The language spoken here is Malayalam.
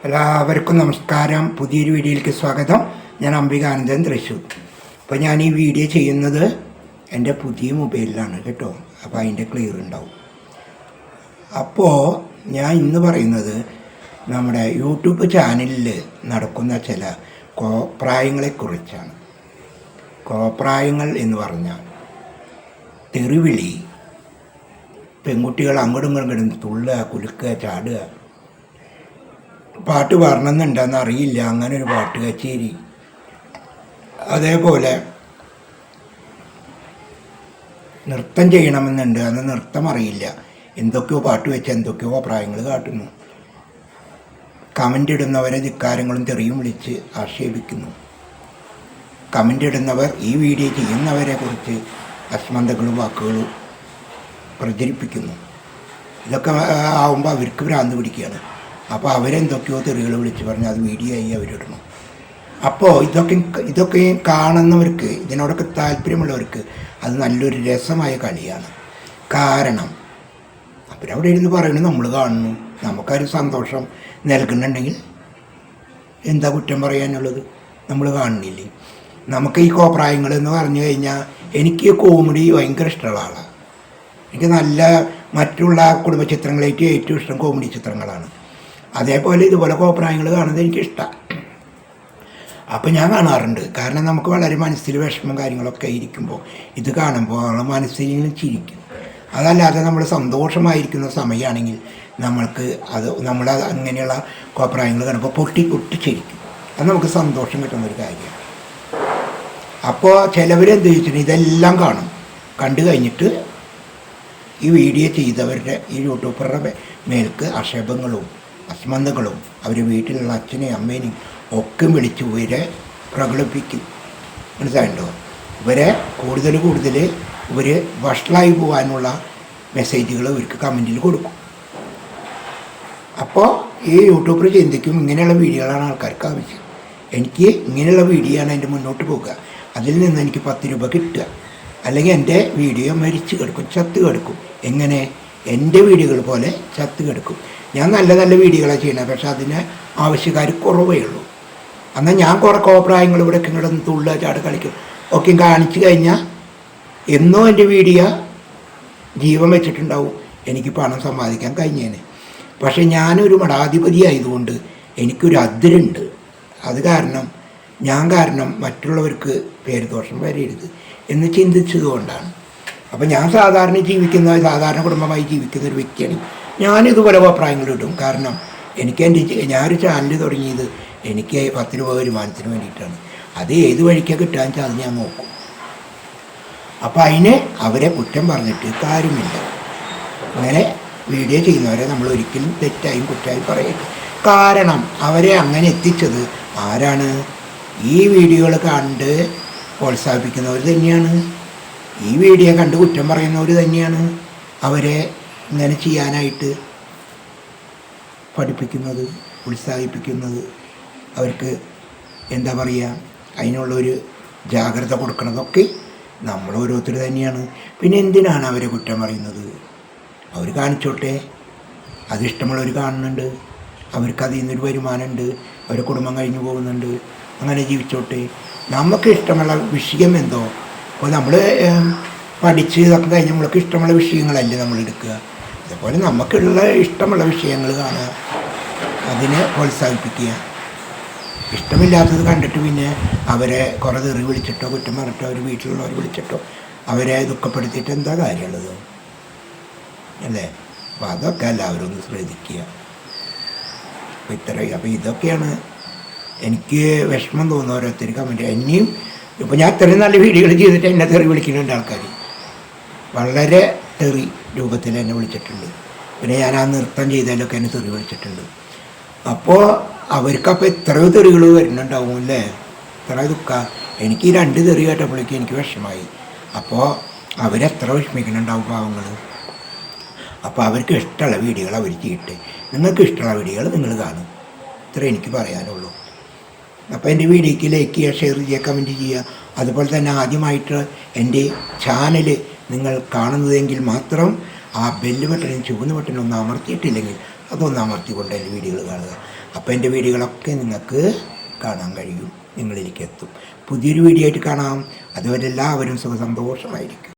എല്ലാവർക്കും നമസ്കാരം. പുതിയൊരു വീഡിയോയിലേക്ക് സ്വാഗതം. ഞാൻ അംബികാനന്ദൻ, തൃശ്ശൂർ. അപ്പോൾ ഞാൻ ഈ വീഡിയോ ചെയ്യുന്നത് എൻ്റെ പുതിയ മൊബൈലിലാണ് കേട്ടോ. അപ്പോൾ അതിൻ്റെ ക്ലിയർ ഉണ്ടാവും. അപ്പോൾ ഞാൻ ഇന്ന് പറയുന്നത് നമ്മുടെ യൂട്യൂബ് ചാനലിൽ നടക്കുന്ന ചില കോപ്രായങ്ങളെക്കുറിച്ചാണ്. കോപ്രായങ്ങൾ എന്ന് പറഞ്ഞാൽ തെറിവിളി, പെൺകുട്ടികൾ അങ്ങോട്ടും ഇങ്ങോട്ടും തുള്ളുക, കുലുക്കുക, ചാടുക, പാട്ട് പാടണമെന്നുണ്ടെന്ന് അറിയില്ല, അങ്ങനെ ഒരു പാട്ട് കച്ചേരി, അതേപോലെ നൃത്തം ചെയ്യണമെന്നുണ്ട്, അന്ന് നൃത്തം അറിയില്ല, എന്തൊക്കെയോ പാട്ട് വെച്ച് എന്തൊക്കെയോ അഭിപ്രായങ്ങൾ കാട്ടുന്നു. കമൻ്റ് ഇടുന്നവരെ ധിക്കാരങ്ങളും തെറിയും വിളിച്ച് ആക്ഷേപിക്കുന്നു. കമൻ്റ് ഇടുന്നവർ ഈ വീഡിയോ ചെയ്യുന്നവരെ കുറിച്ച് അശ്മന്തകളും വാക്കുകളും പ്രചരിപ്പിക്കുന്നു. ഇതൊക്കെ ആവുമ്പോൾ അവർക്ക് ഭ്രാന്ത് പിടിക്കുകയാണ്. അപ്പോൾ അവരെന്തൊക്കെയോ തെറികൾ വിളിച്ച് പറഞ്ഞ് അത് വീഡിയോ ആയി അവരിടണം. അപ്പോൾ ഇതൊക്കെ കാണുന്നവർക്ക്, ഇതിനോടൊക്കെ താല്പര്യമുള്ളവർക്ക് അത് നല്ലൊരു രസമായ കളിയാണ്. കാരണം അവരവിടെ ഇരുന്ന് പറയുന്നത് നമ്മൾ കാണുന്നു, നമുക്കൊരു സന്തോഷം നൽകുന്നുണ്ടെങ്കിൽ എന്താ കുറ്റം പറയാനുള്ളത്? നമ്മൾ കാണുന്നില്ലേ? നമുക്ക് ഈ കോപ്രായങ്ങൾ എന്ന് പറഞ്ഞു കഴിഞ്ഞാൽ, എനിക്ക് കോമഡി ഭയങ്കര ഇഷ്ടമുള്ള ആളാണ്. എനിക്ക് നല്ല മറ്റുള്ള കുടുംബ ചിത്രങ്ങളേറ്റ് ഏറ്റവും ഇഷ്ടം കോമഡി ചിത്രങ്ങളാണ്. അതേപോലെ ഇതുപോലെ കോപ്രായങ്ങൾ കാണുന്നത് എനിക്കിഷ്ടമാണ്. അപ്പോൾ ഞാൻ കാണാറുണ്ട്. കാരണം നമുക്ക് വളരെ മനസ്സിൽ വിഷമം കാര്യങ്ങളൊക്കെ ഇരിക്കുമ്പോൾ ഇത് കാണുമ്പോൾ മനസ്സിൽ ചിരിക്കും. അതല്ലാതെ നമ്മൾ സന്തോഷമായിരിക്കുന്ന സമയമാണെങ്കിൽ നമ്മൾ അങ്ങനെയുള്ള കോപ്രായങ്ങൾ കാണുമ്പോൾ പൊട്ടിച്ചിരിക്കും. അത് നമുക്ക് സന്തോഷം കിട്ടുന്നൊരു കാര്യമാണ്. അപ്പോൾ ചിലവരെന്ത് ചോദിച്ചിട്ടുണ്ടെങ്കിൽ ഇതെല്ലാം കാണും. കണ്ടു കഴിഞ്ഞിട്ട് ഈ വീഡിയോ ചെയ്തവരുടെ, ഈ യൂട്യൂബറുടെ മേൽക്ക് ആക്ഷേപങ്ങളും അസ്മന്തകളും അവർ വീട്ടിലുള്ള അച്ഛനെയും അമ്മേനെയും ഒക്കെ വിളിച്ച് ഇവരെ പ്രകടിപ്പിക്കും. മനസ്സിലായിട്ടുണ്ടോ? ഇവരെ കൂടുതൽ ഇവർ വഷളായി പോകാനുള്ള മെസ്സേജുകൾ ഇവർക്ക് കമൻറ്റിൽ കൊടുക്കും. അപ്പോൾ ഈ യൂട്യൂബർ ചിന്തിക്കും, ഇങ്ങനെയുള്ള വീഡിയോകളാണ് ആൾക്കാർക്ക് ആവശ്യം, എനിക്ക് ഇങ്ങനെയുള്ള വീഡിയോ ആണ് എൻ്റെ മുന്നോട്ട് പോകുക, അതിൽ നിന്ന് എനിക്ക് 10 രൂപ കിട്ടുക, അല്ലെങ്കിൽ എൻ്റെ വീഡിയോ മരിച്ചു കിടക്കും, ചത്ത് കിടക്കും. എങ്ങനെ? എൻ്റെ വീഡിയോകൾ പോലെ ചത്ത് കിടക്കും. ഞാൻ നല്ല നല്ല വീഡിയോകളാണ് ചെയ്യണത്, പക്ഷെ അതിന് ആവശ്യക്കാർ കുറവേ ഉള്ളൂ. എന്നാൽ ഞാൻ കുറേ കോപ്രായങ്ങൾ ഇവിടെ കിടന്ന് തുള്ളുക, ചാട് കളിക്കും ഒക്കെ കാണിച്ചു കഴിഞ്ഞാൽ എന്നോ എൻ്റെ വീഡിയോ ജീവൻ വെച്ചിട്ടുണ്ടാവും, എനിക്ക് പണം സമ്പാദിക്കാൻ കഴിഞ്ഞേനെ. പക്ഷെ ഞാനൊരു മഠാധിപതി ആയതുകൊണ്ട് എനിക്കൊരു അതിരുണ്ട്. അത് കാരണം മറ്റുള്ളവർക്ക് പേരുദോഷം വരരുത് എന്ന് ചിന്തിച്ചതുകൊണ്ടാണ്. അപ്പം ഞാൻ സാധാരണ കുടുംബമായി ജീവിക്കുന്ന ഒരു വ്യക്തിയാണ്. ഞാനിതുപോലെ അഭിപ്രായങ്ങളിടും. കാരണം ഞാനൊരു ചാനൽ തുടങ്ങിയത് എനിക്ക് 10 രൂപ വരുമാനത്തിന് വേണ്ടിയിട്ടാണ്. അത് ഏത് വഴിക്കാണ് കിട്ടുകയെന്ന് വെച്ചാൽ അത് ഞാൻ നോക്കും. അപ്പോൾ അവരെ കുറ്റം പറഞ്ഞിട്ട് കാര്യമില്ല. അങ്ങനെ വീഡിയോ ചെയ്യുന്നവരെ നമ്മൾ ഒരിക്കലും തെറ്റായും കുറ്റമായും പറയരുത്. കാരണം അവരെ അങ്ങനെ എത്തിച്ചത് ആരാണ്? ഈ വീഡിയോകൾ കണ്ട് പ്രോത്സാഹിപ്പിക്കുന്നവർ തന്നെയാണ്. ഈ വീഡിയോ കണ്ട് കുറ്റം പറയുന്നവർ തന്നെയാണ് അവരെ ഇങ്ങനെ ചെയ്യാനായിട്ട് പഠിപ്പിക്കുന്നത്, ഉത്സാഹിപ്പിക്കുന്നത്. അവർക്ക് എന്താ പറയുക, അതിനുള്ളൊരു ജാഗ്രത കൊടുക്കുന്നതൊക്കെ നമ്മൾ ഓരോരുത്തർ തന്നെയാണ്. പിന്നെ എന്തിനാണ് അവരെ കുറ്റം പറയുന്നത്? അവർ കാണിച്ചോട്ടെ, അതിഷ്ടമുള്ളവർ കാണുന്നുണ്ട്, അവർക്ക് അതിൽ നിന്നൊരു വരുമാനമുണ്ട്, അവരുടെ കുടുംബം കഴിഞ്ഞു പോകുന്നുണ്ട്, അങ്ങനെ ജീവിച്ചോട്ടെ. നമുക്ക് ഇഷ്ടമുള്ള വിഷയം എന്തോ, അപ്പോൾ നമ്മൾ പഠിച്ച് ഇതൊക്കെ കഴിഞ്ഞ് നമ്മൾക്ക് ഇഷ്ടമുള്ള വിഷയങ്ങളല്ലേ നമ്മൾ എടുക്കുക. അതുപോലെ നമുക്കുള്ള ഇഷ്ടമുള്ള വിഷയങ്ങൾ കാണുക, അതിനെ പ്രോത്സാഹിപ്പിക്കുക. ഇഷ്ടമില്ലാത്തത് കണ്ടിട്ട് പിന്നെ അവരെ കുറേ തെറി വിളിച്ചിട്ടോ കുറ്റം പറഞ്ഞിട്ടോ അവർ വീട്ടിലുള്ളവർ വിളിച്ചിട്ടോ അവരെ ദുഃഖപ്പെടുത്തിയിട്ട് എന്താ കാര്യമുള്ളത് അല്ലേ? അപ്പോൾ അതൊക്കെ എല്ലാവരും ഒന്ന് ശ്രദ്ധിക്കുക. അപ്പോൾ ഇതൊക്കെയാണ് എനിക്ക് വിഷമം തോന്നുന്ന ഓരോരുത്തർ കമൻറ്റ്. ഇനിയും ഇപ്പോൾ ഞാൻ ഇത്രയും നല്ല വീഡിയോകൾ ചെയ്തിട്ട് എന്നെ തെറി വിളിക്കുന്നുണ്ട് ആൾക്കാർ. വളരെ തെറി രൂപത്തിൽ എന്നെ വിളിച്ചിട്ടുണ്ട്. പിന്നെ ഞാൻ ആ നൃത്തം ചെയ്തതിലൊക്കെ എന്നെ തെറി വിളിച്ചിട്ടുണ്ട്. അപ്പോൾ അവർക്കപ്പോൾ എത്രയോ തെറികൾ വരുന്നുണ്ടാവും അല്ലേ? എത്ര ദുഃഖം. എനിക്ക് ഈ 2 തെറി കേട്ടപ്പോഴേക്കും എനിക്ക് വിഷമമായി. അപ്പോൾ അവരെത്ര വിഷമിക്കുന്നുണ്ടാവും പാവങ്ങൾ. അപ്പോൾ അവർക്ക് ഇഷ്ടമുള്ള വീഡിയോകൾ അവർ ചെയ്യട്ടെ. നിങ്ങൾക്ക് ഇഷ്ടമുള്ള വീഡിയോകൾ നിങ്ങൾ കാണും. ഇത്ര എനിക്ക് പറയാനുള്ളൂ. അപ്പോൾ എൻ്റെ വീഡിയോയ്ക്ക് ലൈക്ക് ചെയ്യുക, ഷെയർ ചെയ്യുക, കമൻറ്റ് ചെയ്യുക. അതുപോലെ തന്നെ ആദ്യമായിട്ട് എൻ്റെ ചാനൽ നിങ്ങൾ കാണുന്നതെങ്കിൽ മാത്രം ആ ബെല്ല് ബട്ടനും ചുവന്ന ബട്ടനും ഒന്ന് അമർത്തിയിട്ടില്ലെങ്കിൽ അതൊന്ന് അമർത്തിക്കൊണ്ട് എൻ്റെ വീഡിയോകൾ കാണുക. അപ്പോൾ എൻ്റെ വീഡിയോകളൊക്കെ നിങ്ങൾക്ക് കാണാൻ കഴിയും, നിങ്ങളിലേക്ക് എത്തും. പുതിയൊരു വീഡിയോ ആയിട്ട് കാണാം. അതുവരെ എല്ലാവരും സുഖസന്തോഷമായിരിക്കും.